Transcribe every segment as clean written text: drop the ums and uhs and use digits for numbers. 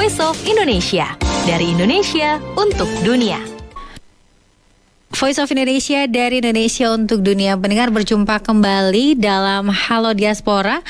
Voice of Indonesia. Dari Indonesia untuk dunia. Voice of Indonesia dari Indonesia untuk dunia. Pendengar, berjumpa kembali dalam Halo Diaspora.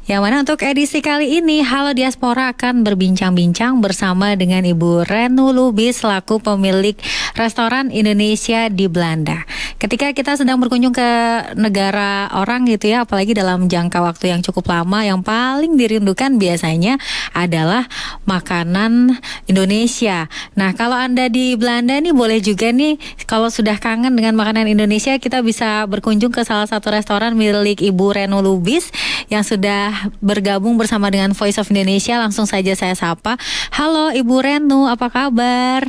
Yang mana untuk edisi kali ini Halo Diaspora akan berbincang-bincang bersama dengan Ibu Renu Lubis selaku pemilik restoran Indonesia di Belanda. Ketika kita sedang berkunjung ke negara orang gitu ya, apalagi dalam jangka waktu yang cukup lama, yang paling dirindukan biasanya adalah makanan Indonesia. Nah, kalau Anda di Belanda nih boleh juga nih, kalau sudah kangen dengan makanan Indonesia, kita bisa berkunjung ke salah satu restoran milik Ibu Renu Lubis yang sudah bergabung bersama dengan Voice of Indonesia. Langsung saja saya sapa. Halo Ibu Renu, apa kabar?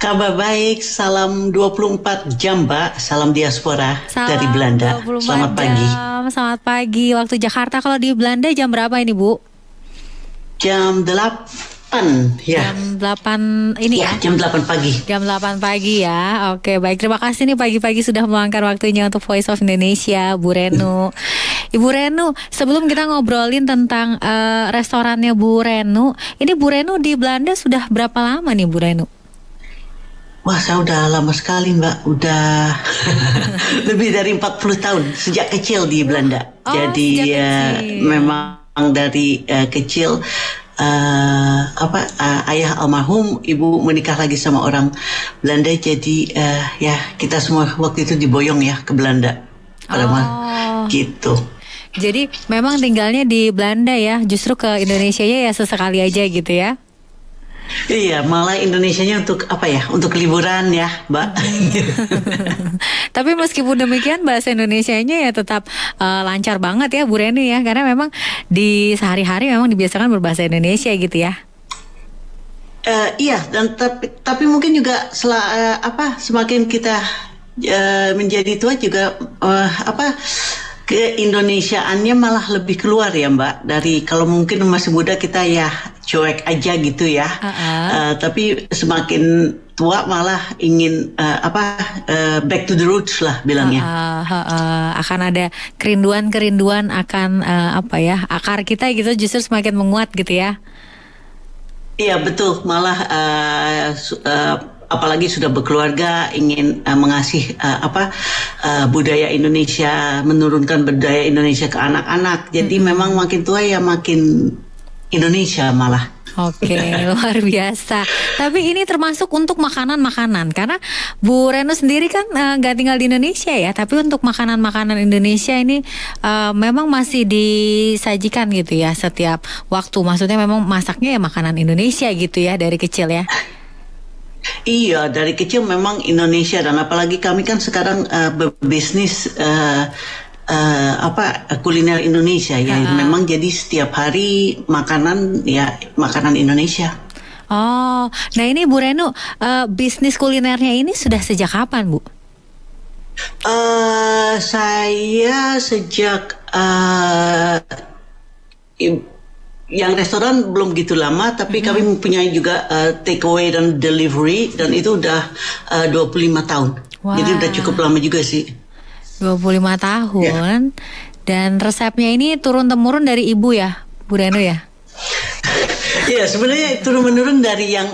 Kabar baik, salam 24 jam Mbak, salam diaspora dari Belanda. Selamat pagi. Selamat pagi waktu Jakarta. Kalau di Belanda jam berapa ini Bu? Jam 8 ya. Jam 8 ini ya? Jam 8 pagi. Jam 8 pagi ya. Oke, baik. Terima kasih nih pagi-pagi sudah meluangkan waktunya untuk Voice of Indonesia, Bu Renu. Ibu Renu, sebelum kita ngobrolin tentang restorannya Bu Renu, ini Bu Renu di Belanda sudah berapa lama nih Bu Renu? Wah, saya udah lama sekali Mbak, udah lebih dari 40 tahun sejak kecil di Belanda. Jadi memang dari kecil ayah almarhum, ibu menikah lagi sama orang Belanda. Jadi ya kita semua waktu itu diboyong ya ke Belanda. Gitu. Jadi memang tinggalnya di Belanda ya, justru ke Indonesianya ya sesekali aja gitu ya? Iya, malah Indonesianya untuk apa ya? Untuk liburan ya, Mbak. Tapi meskipun demikian bahasa Indonesianya ya tetap lancar banget ya Bu Renu ya, karena memang di sehari-hari memang dibiasakan berbahasa Indonesia gitu ya. Iya, dan tapi mungkin juga semakin kita menjadi tua juga keindonesiaannya malah lebih keluar ya Mbak. Dari kalau mungkin masih muda kita ya cuek aja gitu ya. Tapi semakin tua malah ingin back to the roots lah bilangnya. Akan ada kerinduan akan akar kita gitu, justru semakin menguat gitu ya. Iya betul, malah apalagi sudah berkeluarga, ingin mengasih budaya Indonesia, menurunkan budaya Indonesia ke anak-anak. Jadi memang makin tua ya makin Indonesia malah. Oke, luar biasa. Tapi ini termasuk untuk makanan-makanan, karena Bu Renu sendiri kan nggak tinggal di Indonesia ya, tapi untuk makanan-makanan Indonesia ini memang masih disajikan gitu ya setiap waktu. Maksudnya memang masaknya ya makanan Indonesia gitu ya dari kecil ya. Iya, dari kecil memang Indonesia, dan apalagi kami kan sekarang berbisnis kuliner Indonesia ya. Memang jadi setiap hari makanan Indonesia. Oh, nah ini Bu Renu, bisnis kulinernya ini sudah sejak kapan Bu? Saya sejak yang restoran belum gitu lama, tapi kami mempunyai juga take away dan delivery, dan itu udah 25 tahun. Wow. Jadi udah cukup lama juga sih. 25 tahun. Dan resepnya ini turun-temurun dari ibu ya, Bu Renu ya? Iya, sebenarnya turun-menurun dari yang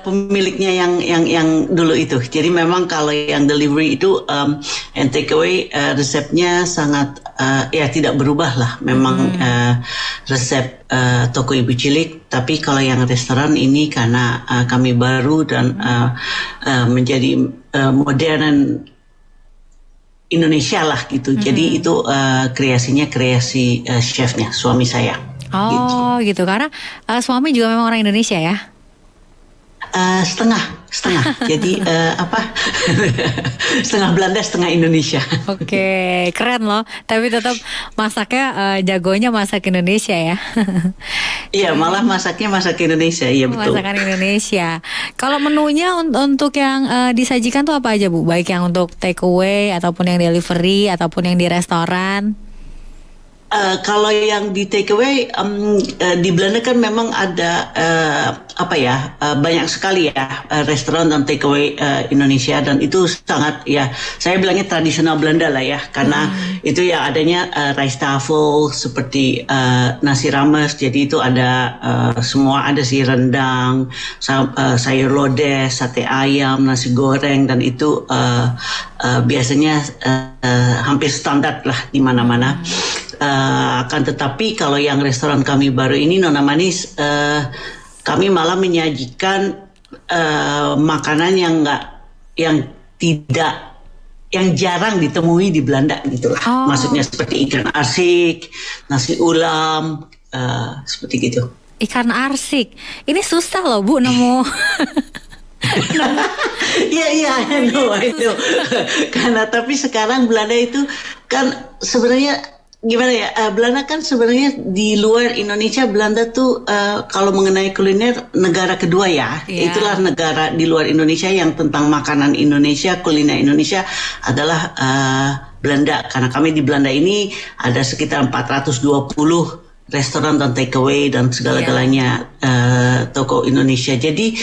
pemiliknya yang dulu itu. Jadi memang kalau yang delivery itu and take away resepnya sangat tidak berubah lah. Memang resep toko Ibu Cilik. Tapi kalau yang restoran ini karena kami baru dan menjadi modern Indonesia lah gitu. Jadi itu kreasi chefnya, suami saya. Oh gitu. Karena suami juga memang orang Indonesia ya? Setengah. Jadi setengah Belanda, setengah Indonesia. Oke, keren loh. Tapi tetap masaknya jagonya masak Indonesia ya? Iya, malah masaknya masak Indonesia. Iya betul. Masakan Indonesia. Kalau menunya untuk yang disajikan tuh apa aja Bu? Baik yang untuk take away ataupun yang delivery ataupun yang di restoran? Kalau yang di take away di Belanda kan memang ada banyak sekali ya restoran dan take away Indonesia, dan itu sangat ya saya bilangnya tradisional Belanda lah ya, karena itu ya adanya rice tafel seperti nasi rames, jadi itu ada semua, ada sih rendang, sayur lodeh, sate ayam, nasi goreng, dan itu biasanya hampir standar lah di mana-mana. Akan tetapi kalau yang restoran kami baru ini Nona Manis, kami malah menyajikan makanan yang jarang ditemui di Belanda gitulah. Maksudnya seperti ikan arsik, nasi ulam, seperti gitu. Ikan arsik, ini susah loh Bu nemu. Iya, I know. Karena tapi sekarang Belanda itu kan sebenarnya gimana ya? Belanda kan sebenarnya di luar Indonesia, Belanda tuh kalau mengenai kuliner negara kedua ya. Yeah. Itulah negara di luar Indonesia yang tentang makanan Indonesia, kuliner Indonesia adalah Belanda. Karena kami di Belanda ini ada sekitar 420 restoran dan takeaway dan segala-galanya toko Indonesia. Jadi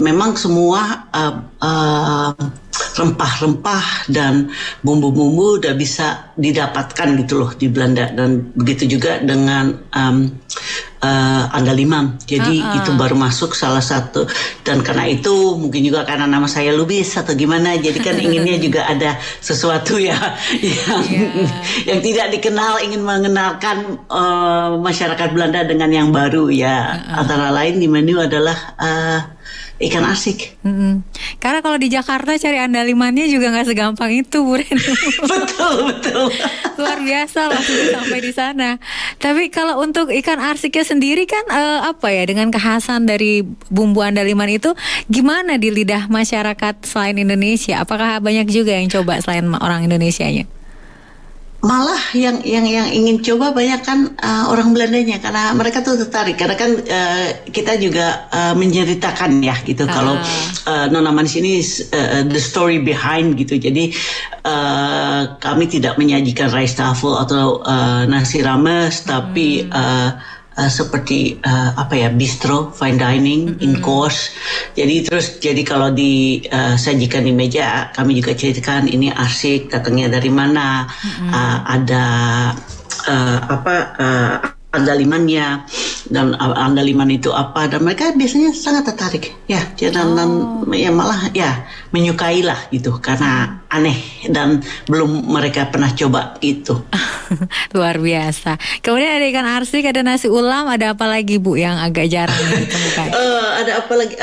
memang semua rempah-rempah dan bumbu-bumbu udah bisa didapatkan gitu loh di Belanda, dan begitu juga dengan andaliman. Jadi itu baru masuk salah satu, dan karena itu mungkin juga karena nama saya Lubis atau gimana, jadi kan inginnya juga ada sesuatu ya yang tidak dikenal, ingin mengenalkan masyarakat Belanda dengan yang baru ya. Antara lain di menu adalah ikan arsik. Karena kalau di Jakarta cari andalimannya juga nggak segampang itu, Bu Ren. betul. Luar biasa loh sampai di sana. Tapi kalau untuk ikan arsiknya sendiri kan dengan kekhasan dari bumbu andaliman itu gimana di lidah masyarakat selain Indonesia? Apakah banyak juga yang coba selain orang Indonesianya? Malah yang ingin coba banyak kan orang Belandanya, karena mereka tuh tertarik, karena kan kita juga menceritakan ya gitu. Kalau Nona Manis ini the story behind gitu, jadi kami tidak menyajikan rice tafel atau nasi rames, tapi seperti bistro, fine dining, in course. Jadi kalau disajikan di meja, kami juga ceritakan ini arsik datangnya dari mana, ada andalimannya, dan andaliman itu apa, dan mereka biasanya sangat tertarik ya, dan malah ya menyukai lah gitu, karena aneh dan belum mereka pernah coba gitu. Luar biasa. Kemudian ada ikan arsik, ada nasi ulam, ada apa lagi Bu yang agak jarang ditemukan? Ada apa lagi?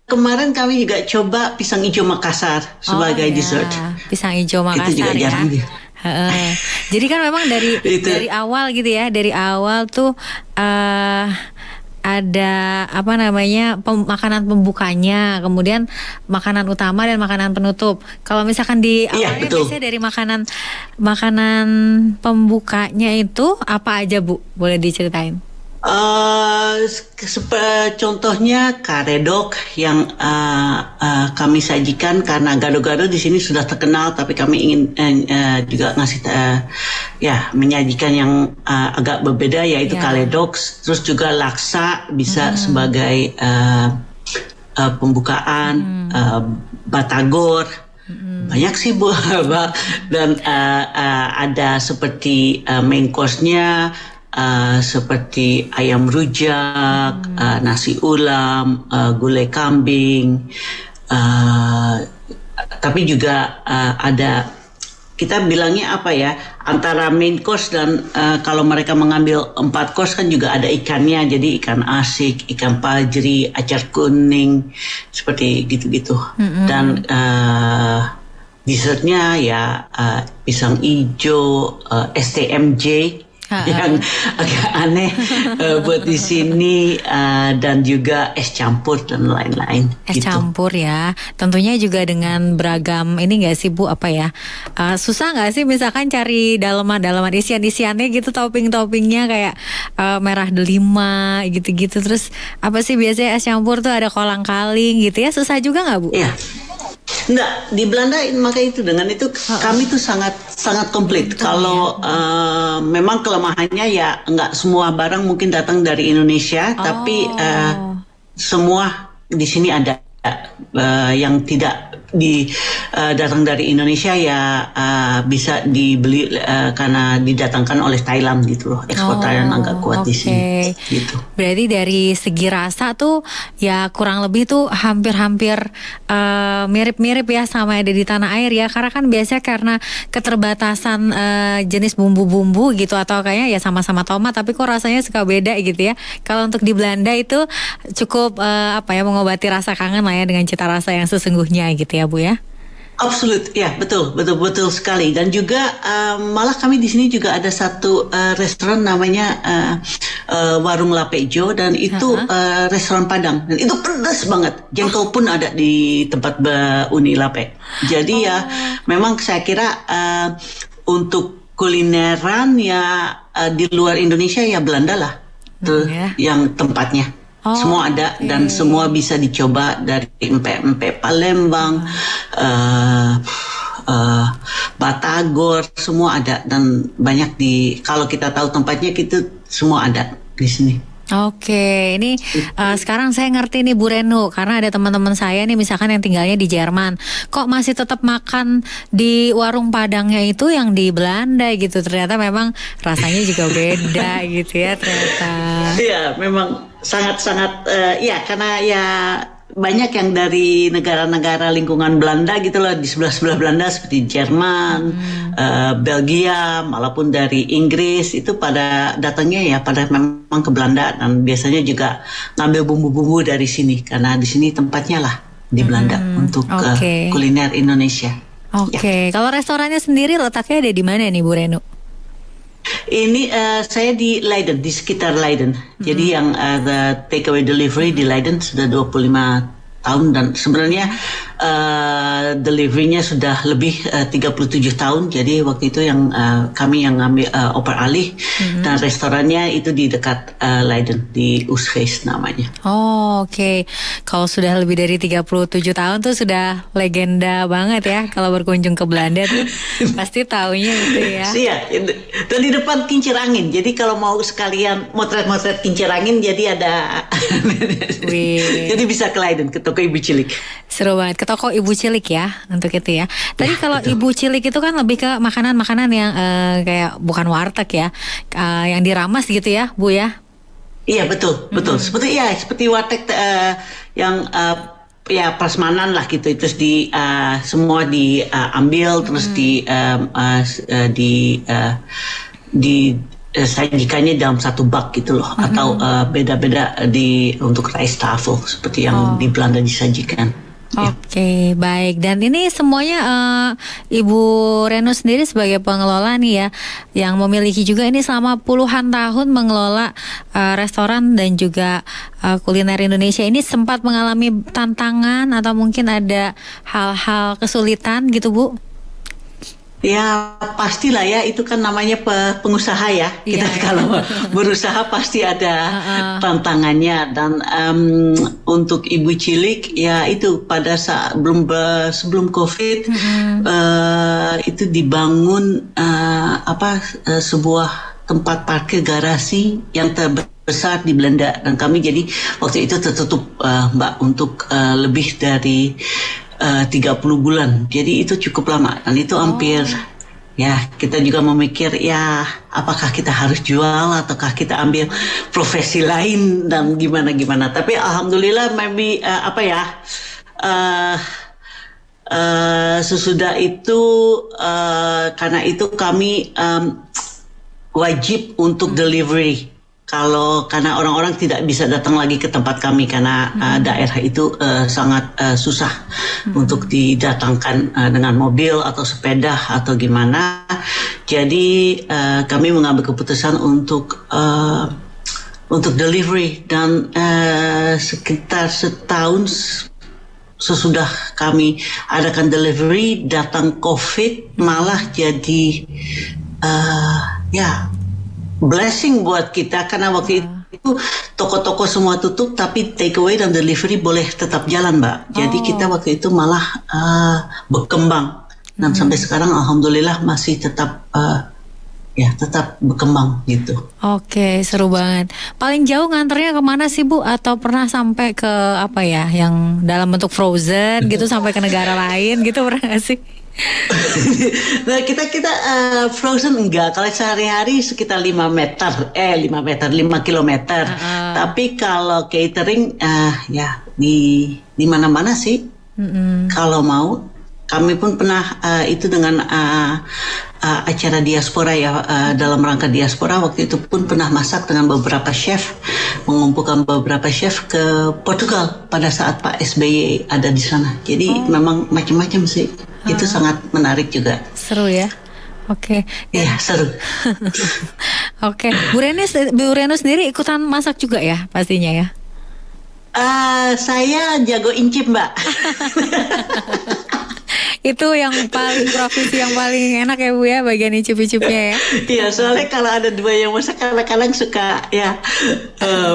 Kemarin kami juga coba pisang hijau Makassar sebagai dessert. Pisang hijau Makassar itu juga jarang ya. Jadi kan memang dari awal gitu ya, dari awal tuh ada makanan pembukanya, kemudian makanan utama dan makanan penutup. Kalau misalkan di awalnya biasanya dari makanan pembukanya itu apa aja Bu? Boleh diceritain? Contohnya karedok yang kami sajikan, karena gado-gado di sini sudah terkenal, tapi kami ingin juga ngasih menyajikan yang agak berbeda, yaitu karedok. Terus juga laksa bisa sebagai pembukaan, batagor. Banyak sih Bu, dan ada seperti main course-nya, seperti ayam rujak, nasi ulam, gulai kambing, tapi juga ada, kita bilangnya antara main course dan kalau mereka mengambil 4 course kan juga ada ikannya, jadi ikan asik, ikan pajri, acar kuning, seperti gitu-gitu. Dan dessertnya ya pisang hijau, STMJ yang agak aneh buat di sini, dan juga es campur dan lain-lain. Es campur ya, tentunya juga dengan beragam ini nggak sih Bu, susah nggak sih misalkan cari dalaman isiannya gitu, toppingnya kayak merah delima gitu-gitu, terus apa sih biasanya es campur tuh ada kolang kaling gitu ya, susah juga nggak Bu? Iya. Enggak, di Belanda maka itu dengan itu kami tuh sangat sangat komplit. Kalau memang kelemahannya ya enggak semua barang mungkin datang dari Indonesia, tapi semua di sini ada yang tidak datang dari Indonesia ya bisa dibeli karena didatangkan oleh Thailand gitu loh. Ekspor Thailand agak kuat di sini gitu. Berarti dari segi rasa tuh ya kurang lebih tuh hampir-hampir mirip-mirip ya sama yang ada di tanah air ya, karena kan biasanya karena keterbatasan jenis bumbu-bumbu gitu, atau kayaknya ya sama-sama tomat tapi kok rasanya suka beda gitu ya. Kalau untuk di Belanda itu cukup mengobati rasa kangen lah ya dengan cita rasa yang sesungguhnya gitu ya Bu ya. Absolut, ya betul sekali. Dan juga malah kami di sini juga ada satu restoran namanya Warung Lapejo, dan itu restoran Padang, dan itu pedas banget. Jengkol pun ada di tempat Uni Lape. Jadi ya memang saya kira untuk kulineran ya di luar Indonesia ya Belanda lah tuh yang tempatnya. Semua ada dan semua bisa dicoba, dari empek-empek Palembang, Batagor, semua ada, dan banyak kalau kita tahu tempatnya gitu semua ada di sini. Oke, ini sekarang saya ngerti nih Bu Renu, karena ada teman-teman saya nih misalkan yang tinggalnya di Jerman, kok masih tetap makan di warung Padangnya itu yang di Belanda gitu. Ternyata memang rasanya juga beda gitu ya ternyata. Iya, memang sangat-sangat ya, karena ya banyak yang dari negara-negara lingkungan Belanda gitu loh, di sebelah-sebelah Belanda seperti Jerman, Belgia, maupun dari Inggris, itu pada datangnya ya pada memang ke Belanda, dan biasanya juga ngambil bumbu-bumbu dari sini karena di sini tempatnya lah di Belanda untuk kuliner Indonesia. Oke. Kalau restorannya sendiri letaknya ada di mana nih Bu Renu? Ini saya di Leiden, di sekitar Leiden. Jadi yang the takeaway delivery di Leiden sudah 25 tahun, dan sebenarnya deliverynya sudah lebih 37 tahun. Jadi waktu itu yang kami yang ngambil oper alih, dan restorannya itu di dekat Leiden, di Oostgeest namanya. Oke. Kalau sudah lebih dari 37 tahun tuh sudah legenda banget ya. Kalau berkunjung ke Belanda tuh pasti taunya itu ya. Iya, dan di depan kincir angin. Jadi kalau mau sekalian motret-motret kincir angin, jadi ada jadi bisa ke Leiden, ke toko Ibu Cilik. Seru banget, ke toko Ibu Cilik ya untuk itu ya. Tadi kalau Ibu Cilik itu kan lebih ke makanan-makanan yang kayak bukan warteg ya, yang diramas gitu ya Bu ya. Iya betul. Seperti warteg yang ya prasmanan lah gitu. Terus semua diambil, terus sajikannya dalam satu bak gitu loh, atau beda-beda untuk rice tafel seperti yang di Belanda disajikan. Oke, baik. Dan ini semuanya Ibu Renu sendiri sebagai pengelola nih ya, yang memiliki juga ini selama puluhan tahun mengelola restoran dan juga kuliner Indonesia ini, sempat mengalami tantangan atau mungkin ada hal-hal kesulitan gitu Bu? Ya pastilah ya, itu kan namanya pengusaha ya. Kita kalau berusaha pasti ada tantangannya. Dan untuk Ibu Cilik ya itu pada saat sebelum COVID itu dibangun sebuah tempat parkir garasi yang terbesar di Belanda, dan kami jadi waktu itu tertutup Mbak untuk lebih dari 30 bulan. Jadi itu cukup lama, dan itu hampir ya kita juga memikir ya apakah kita harus jual ataukah kita ambil profesi lain dan gimana. Tapi alhamdulillah sesudah itu karena itu kami wajib untuk delivery. Karena orang-orang tidak bisa datang lagi ke tempat kami karena daerah itu sangat susah untuk didatangkan dengan mobil atau sepeda atau gimana. Jadi kami mengambil keputusan untuk delivery, dan sekitar setahun sesudah kami adakan delivery datang COVID, malah jadi blessing buat kita karena waktu itu toko-toko semua tutup tapi takeaway dan delivery boleh tetap jalan, Mbak. Jadi kita waktu itu malah berkembang dan sampai sekarang alhamdulillah masih tetap tetap berkembang gitu. Oke, seru banget. Paling jauh nganternya kemana sih Bu? Atau pernah sampai ke apa ya, yang dalam bentuk frozen gitu sampai ke negara lain gitu, pernah gak sih? Nah kita frozen enggak, kalau sehari-hari sekitar 5 kilometer. Tapi kalau catering ya di mana-mana sih. Kalau mau, kami pun pernah itu dengan acara diaspora ya, dalam rangka diaspora waktu itu pun pernah masak dengan beberapa chef, mengumpulkan beberapa chef ke Portugal pada saat Pak SBY ada di sana. Jadi memang macam-macam sih. Itu sangat menarik juga. Seru ya. Oke. Iya, seru. Oke. Bu Reno sendiri ikutan masak juga ya pastinya ya? Saya jago incip, Mbak. Itu yang paling profesi yang paling enak ya Bu ya, bagian icip-icipnya ya. Iya, soalnya kalau ada dua yang masak kadang-kadang suka ya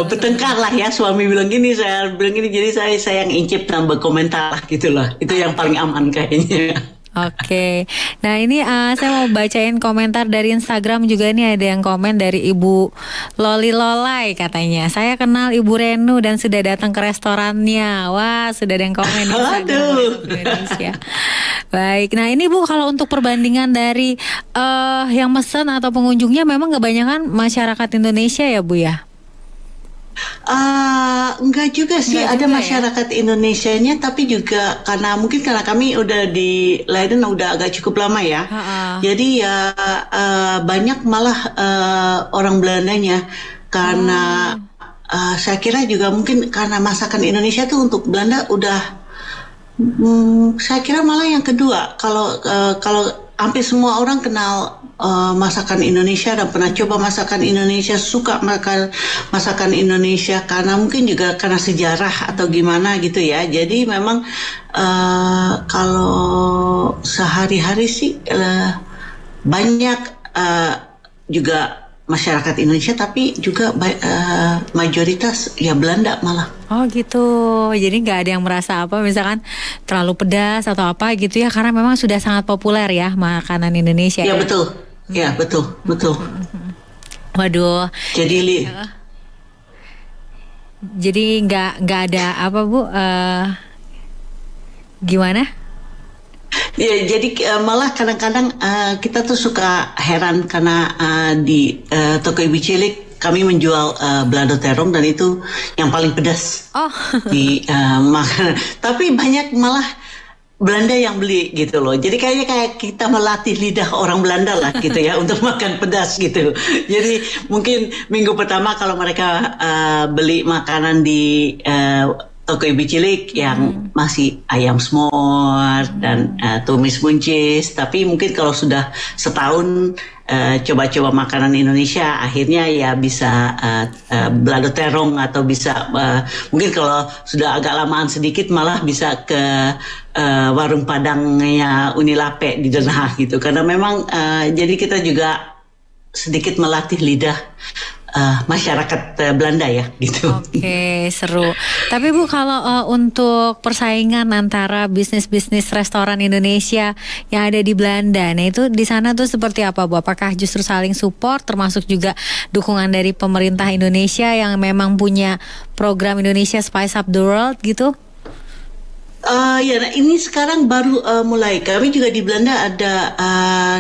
bertengkar lah ya. Suami bilang gini, saya bilang gini, jadi saya yang incip dan berkomentar lah gitu lah. Itu yang paling aman kayaknya. Oke, nah ini saya mau bacain komentar dari Instagram juga nih, ada yang komen dari Ibu Loli Lolai katanya. Saya kenal Ibu Renu dan sudah datang ke restorannya. Wah, sudah ada yang komen di Instagram Indonesia. Baik, nah ini Bu, kalau untuk perbandingan dari yang mesen atau pengunjungnya memang kebanyakan masyarakat Indonesia ya Bu ya? Enggak juga sih, ada masyarakat Indonesianya, tapi juga karena kami udah di Leiden udah agak cukup lama ya. Jadi ya banyak malah orang Belandanya karena saya kira juga mungkin karena masakan Indonesia tuh untuk Belanda udah saya kira malah yang kedua. Kalau hampir semua orang kenal masakan Indonesia dan pernah coba masakan Indonesia, suka makan masakan Indonesia karena mungkin juga karena sejarah atau gimana gitu ya. Jadi memang kalau sehari-hari sih banyak juga masyarakat Indonesia, tapi juga mayoritas ya Belanda malah. Oh gitu, jadi nggak ada yang merasa apa misalkan terlalu pedas atau apa gitu ya, karena memang sudah sangat populer ya makanan Indonesia. Ya betul, ya betul. Waduh. Jadi nggak ada apa Bu? Gimana? Ya, jadi malah kadang-kadang kita tuh suka heran karena di toko Ibu Cilik kami menjual balado terong dan itu yang paling pedas di makanan. Tapi banyak malah Belanda yang beli gitu loh. Jadi kayaknya kayak kita melatih lidah orang Belanda lah gitu ya untuk makan pedas gitu. Jadi mungkin minggu pertama kalau mereka beli makanan di toko Ibu Cilik yang masih ayam s'more dan tumis buncis, tapi mungkin kalau sudah setahun coba-coba makanan Indonesia, akhirnya ya bisa balado terong atau bisa mungkin kalau sudah agak lamaan sedikit malah bisa ke warung Padangnya Unilape di Den Haag gitu, karena memang jadi kita juga sedikit melatih lidah masyarakat Belanda ya gitu. Oke, seru. Tapi Bu, kalau untuk persaingan antara bisnis-bisnis restoran Indonesia yang ada di Belanda, nah itu di sana tuh seperti apa Bu? Apakah justru saling support, termasuk juga dukungan dari pemerintah Indonesia yang memang punya program Indonesia Spice Up the World gitu? Ya, nah ini sekarang baru mulai. Kami juga di Belanda ada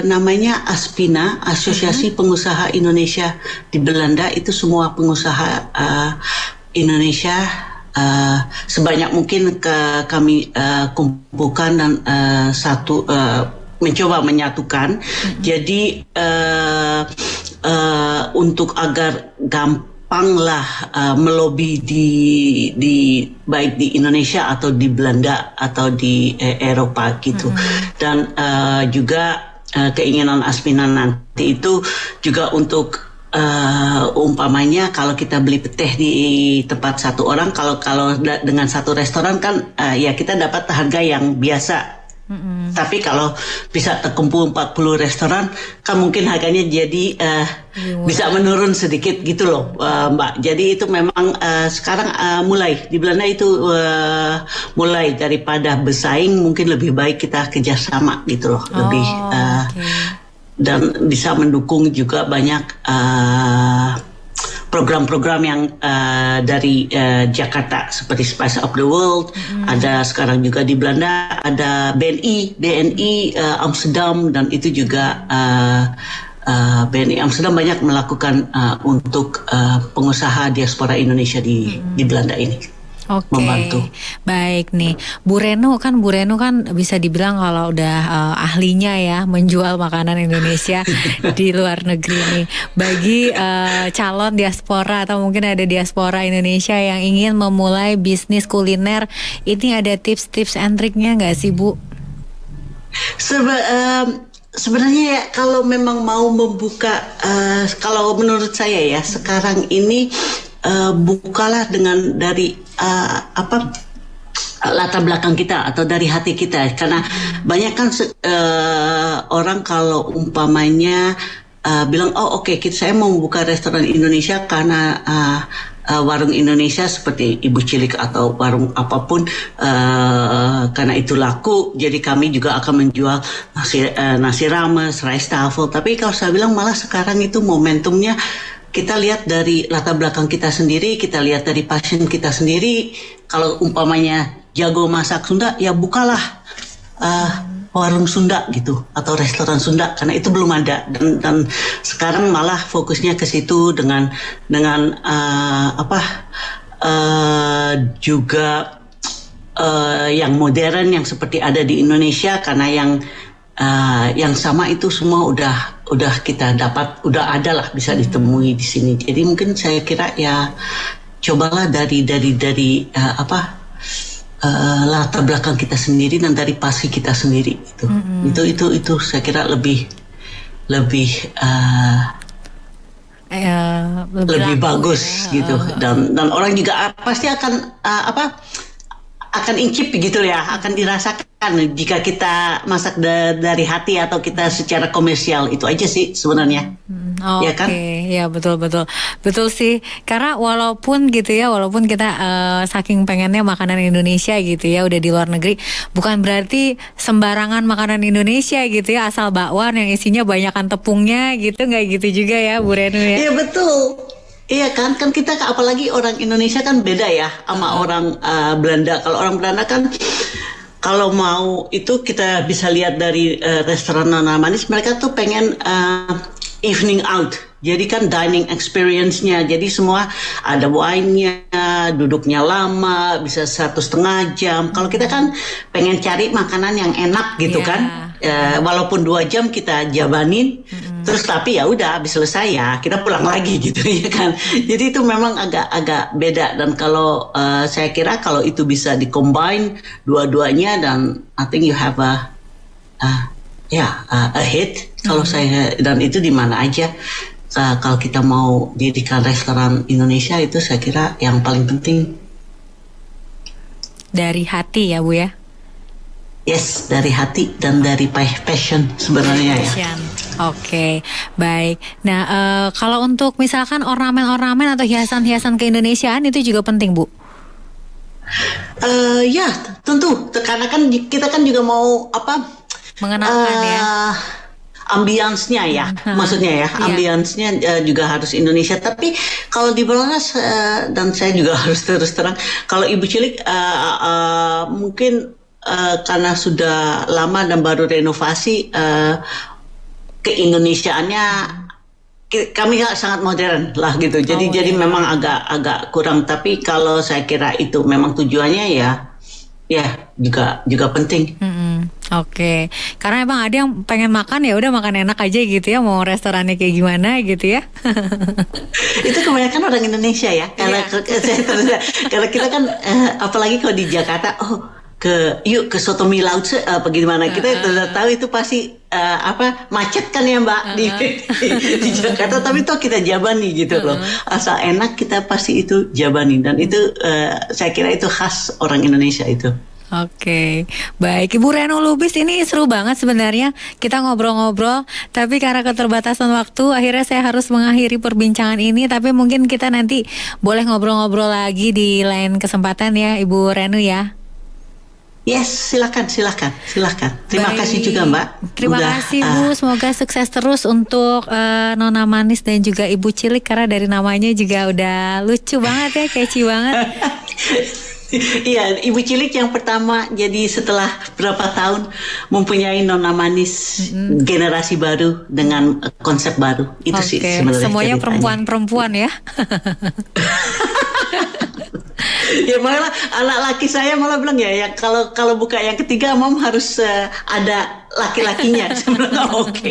namanya Aspina, Asosiasi Pengusaha Indonesia di Belanda. Itu semua pengusaha Indonesia sebanyak mungkin kami kumpulkan dan mencoba menyatukan. Jadi untuk agar gampang lah melobi di baik di Indonesia atau di Belanda atau di Eropa gitu. Dan juga keinginan Aspina nanti itu juga untuk umpamanya kalau kita beli peteh di tempat satu orang, kalau dengan satu restoran kan ya kita dapat harga yang biasa Tapi kalau bisa terkumpul 40 restoran, kan mungkin harganya jadi bisa menurun sedikit gitu loh, Mbak. Jadi itu memang sekarang mulai di Belanda itu mulai daripada bersaing, mungkin lebih baik kita kerjasama gitu loh, lebih dan bisa mendukung juga banyak program-program yang dari Jakarta seperti Spice of the World, ada sekarang juga di Belanda ada BNI Amsterdam, dan itu juga BNI Amsterdam banyak melakukan untuk pengusaha diaspora Indonesia di Belanda ini. Oke, Membantu. baik nih, Bu Reno kan bisa dibilang kalau udah ahlinya ya menjual makanan Indonesia di luar negeri nih. Bagi calon diaspora atau mungkin ada diaspora Indonesia yang ingin memulai bisnis kuliner, ini ada tips-tips and triknya nggak sih, Bu? Sebenarnya ya, kalau memang mau membuka, kalau menurut saya ya sekarang ini bukalah dengan dari latar belakang kita atau dari hati kita, karena banyak kan orang kalau umpamanya bilang oke, saya mau membuka restoran Indonesia karena warung Indonesia seperti Ibu Cilik atau warung apapun karena itu laku, jadi kami juga akan menjual nasi rames, rice tafel. Tapi kalau saya bilang malah sekarang itu momentumnya kita lihat dari latar belakang kita sendiri, kita lihat dari passion kita sendiri. Kalau umpamanya jago masak Sunda, ya bukalah warung Sunda gitu atau restoran Sunda, karena itu belum ada, dan sekarang malah fokusnya ke situ dengan juga yang modern yang seperti ada di Indonesia, karena yang sama itu semua udah kita dapat, udah ada lah, bisa ditemui di sini. Jadi mungkin saya kira ya cobalah dari latar belakang kita sendiri dan dari passion kita sendiri itu saya kira lebih bagus ya. gitu, dan orang juga pasti akan incip gitu ya, akan dirasakan jika kita masak dari hati atau kita secara komersial. Itu aja sih sebenarnya. Ya kan? Ya betul sih. Karena walaupun kita saking pengennya makanan Indonesia gitu ya, udah di luar negeri, bukan berarti sembarangan makanan Indonesia gitu ya, asal bakwan yang isinya banyakan tepungnya gitu, nggak gitu juga ya, Bu Renu ya. Iya betul. Iya kan kita apalagi orang Indonesia kan beda ya sama orang Belanda. Kalau orang Belanda kan kalau mau itu kita bisa lihat dari restoran Nona Manis, mereka tuh pengen evening out. Jadi kan dining experience-nya, jadi semua ada wine-nya, duduknya lama, bisa 1,5 jam. Kalau kita kan pengen cari makanan yang enak gitu kan. Walaupun 2 jam kita jabanin, terus tapi ya udah habis selesai ya kita pulang lagi gitu ya kan. Jadi itu memang agak beda, dan kalau saya kira kalau itu bisa di-combine dua-duanya, dan I think you have a hit kalau saya, dan itu di mana aja. Kalau kita mau dirikan restoran Indonesia, itu saya kira yang paling penting dari hati ya, Bu ya. Yes, dari hati dan dari passion sebenarnya ya. Oke, baik. Nah, kalau untuk misalkan ornamen-ornamen atau hiasan-hiasan keindonesiaan itu juga penting, Bu? Ya, tentu. Karena kan kita kan juga mau mengenalkan ya. Ambience-nya ya, maksudnya ya, ambience-nya juga harus Indonesia. Tapi kalau di Belanda, dan saya juga harus terus terang, kalau Ibu Cilik mungkin karena sudah lama dan baru renovasi, keindonesiaannya kami sangat modern lah gitu. Jadi memang agak kurang. Tapi kalau saya kira itu memang tujuannya ya juga penting. Oke, karena emang ada yang pengen makan ya udah makan enak aja gitu ya, mau restorannya kayak gimana gitu ya. Itu kebanyakan orang Indonesia ya. Karena kita kan apalagi kalau di Jakarta, yuk ke soto mie laut apa gimana, kita sudah tahu itu pasti macet kan ya Mbak di Jakarta, tapi toh kita jabani gitu loh, asal enak kita pasti itu jabani, dan itu saya kira itu khas orang Indonesia itu. Oke, baik Ibu Renu Lubis, ini seru banget sebenarnya kita ngobrol-ngobrol, tapi karena keterbatasan waktu akhirnya saya harus mengakhiri perbincangan ini, tapi mungkin kita nanti boleh ngobrol-ngobrol lagi di lain kesempatan ya Ibu Renu ya. Yes, silakan. Terima Baik. kasih juga Mbak. Terima kasih Bu, semoga sukses terus untuk Nona Manis dan juga Ibu Cilik, karena dari namanya juga udah lucu banget ya, catchy banget. Iya, Ibu Cilik yang pertama, jadi setelah berapa tahun mempunyai Nona Manis generasi baru dengan konsep baru. Itu sih Oke, sebenarnya semuanya ceritanya. perempuan-perempuan ya. Ya malah anak laki saya malah bilang ya kalau buka yang ketiga Mom harus ada laki-lakinya. Saya bilang oke.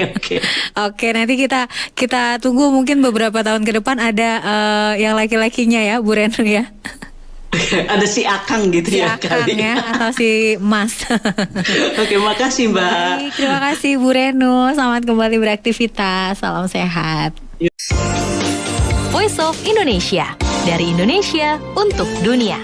Oke, nanti kita tunggu mungkin beberapa tahun ke depan ada yang laki-lakinya ya Bu Renu ya. Ada si Akang gitu Si ya Akang kali. ya, atau si Mas. Oke, makasih Mbak. Baik, terima kasih Bu Renu. Selamat kembali beraktivitas. Salam sehat. Voice of Indonesia, dari Indonesia untuk dunia.